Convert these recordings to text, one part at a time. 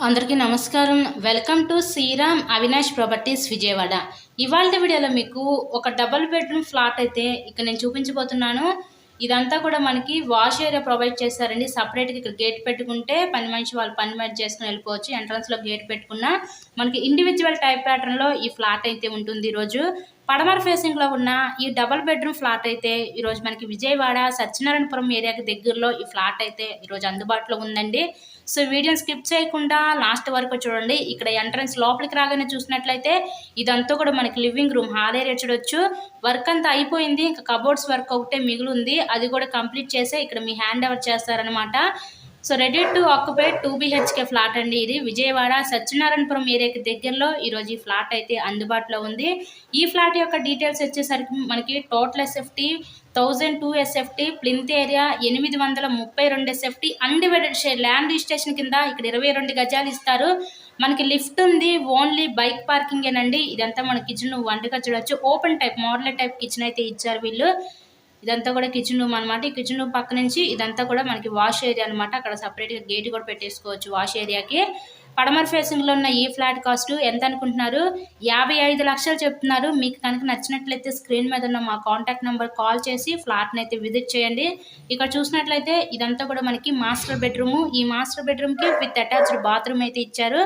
అందరికీ నమస్కారం. Welcome to Sriram Avinash properties Vijayawada. ఇవాళ వీడియోలో మీకు ఒక డబుల్ బెడ్రూమ్ ఫ్లాట్ అయితే ఇక్కడ నేను చూపించబోతున్నాను. ఇదంతా కూడా మనకి వాష్ ఏరియా ప్రొవైడ్ చేస్తారండి. సపరేట్గా ఇక్కడ గేట్ పెట్టుకుంటే పని మనిషి వాళ్ళు పని చేసుకుని వెళ్ళిపోవచ్చు. ఎంట్రన్స్లో గేట్ పెట్టుకున్నా మనకి ఇండివిజువల్ టైప్ ప్యాటర్న్లో ఈ ఫ్లాట్ అయితే ఉంటుంది. ఈరోజు పడమర ఫేసింగ్లో ఉన్న ఈ డబుల్ బెడ్రూమ్ ఫ్లాట్ అయితే ఈరోజు మనకి విజయవాడ సత్యనారాయణపురం ఏరియాకి దగ్గరలో ఈ ఫ్లాట్ అయితే ఈరోజు అందుబాటులో ఉందండి. సో వీడియోని స్కిప్ చేయకుండా లాస్ట్ వరకు చూడండి. ఇక్కడ ఎంట్రన్స్ లోపలికి రాగానే చూసినట్లయితే ఇదంతా కూడా మనకి లివింగ్ రూమ్ హాల్ ఏరియా చూడొచ్చు. వర్క్ అంతా అయిపోయింది, ఇంకా కబోర్డ్స్ వర్క్ ఒకటే మిగిలి ఉంది. అది కూడా కంప్లీట్ చేసే ఇక్కడ మీ హ్యాండ్ ఓవర్ చేస్తారనమాట. So ready to occupy 2 BHK flat అండి. ఇది విజయవాడ సత్యనారాయణపురం ఏరియాకి దగ్గరలో ఈరోజు ఈ ఫ్లాట్ అయితే అందుబాటులో ఉంది. ఈ ఫ్లాట్ యొక్క డీటెయిల్స్ వచ్చేసరికి మనకి total SFT 1002 SFT, plinth area 832 SFT, undivided share land registration కింద ఇక్కడ 22 గజాలు ఇస్తారు. మనకి లిఫ్ట్ ఉంది, ఓన్లీ బైక్ పార్కింగేనండి. ఇదంతా మన కిచెన్ వంటగా చూడొచ్చు. Open type model type kitchen అయితే ఇచ్చారు వీళ్ళు. ఇదంతా కూడా కిచెన్ రూమ్ అనమాట. ఈ కిచెన్ రూమ్ పక్క నుంచి ఇదంతా కూడా మనకి వాష్ ఏరియా అనమాట. అక్కడ సపరేట్గా గేట్ కూడా పెట్టేసుకోవచ్చు వాష్ ఏరియాకి. పడమర ఫేసింగ్లో ఉన్న ఈ ఫ్లాట్ కాస్ట్ ఎంత అనుకుంటున్నారు? 55 లక్షలు చెప్తున్నారు. మీకు కనుక నచ్చినట్లయితే స్క్రీన్ మీద ఉన్న మా కాంటాక్ట్ నెంబర్ కాల్ చేసి ఫ్లాట్ని అయితే విజిట్ చేయండి. ఇక్కడ చూసినట్లయితే ఇదంతా కూడా మనకి మాస్టర్ బెడ్రూము. ఈ మాస్టర్ బెడ్రూమ్కి విత్ అటాచ్డ్ బాత్రూమ్ అయితే ఇచ్చారు.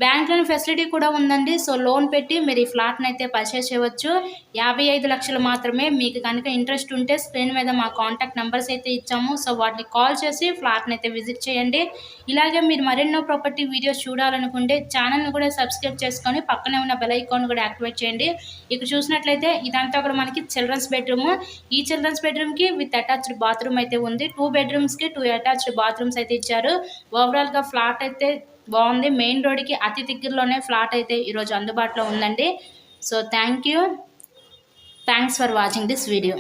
బ్యాంక్ లోన్ ఫెసిలిటీ కూడా ఉందండి. సో లోన్ పెట్టి మీరు ఈ ఫ్లాట్ని అయితే పర్చేస్ చేయవచ్చు. 55 లక్షలు మాత్రమే. మీకు కనుక ఇంట్రెస్ట్ ఉంటే స్క్రీన్ మీద మా కాంటాక్ట్ నెంబర్స్ అయితే ఇచ్చాము. సో వాటిని కాల్ చేసి ఫ్లాట్ని అయితే విజిట్ చేయండి. ఇలాగే మీరు మరెన్నో ప్రాపర్టీ వీడియోస్ చూడాలనుకుంటే ఛానల్ని కూడా సబ్స్క్రైబ్ చేసుకొని పక్కనే ఉన్న బెల్ ఐకాన్ కూడా యాక్టివేట్ చేయండి. ఇక్కడ చూసినట్లయితే ఇదంతా కూడా మనకి చిల్డ్రన్స్ బెడ్రూమ్. ఈ చిల్డ్రన్స్ బెడ్రూమ్కి విత్ అటాచ్డ్ బాత్రూమ్ అయితే ఉంది. 2 బెడ్రూమ్స్కి 2 అటాచ్డ్ బాత్రూమ్స్ అయితే ఇచ్చారు. ఓవరాల్గా ఫ్లాట్ అయితే బాగుంది. మెయిన్ రోడ్కి అతి దగ్గరలోనే ఫ్లాట్ అయితే ఈరోజు అందుబాటులో ఉందండి. So thanks for watching this video.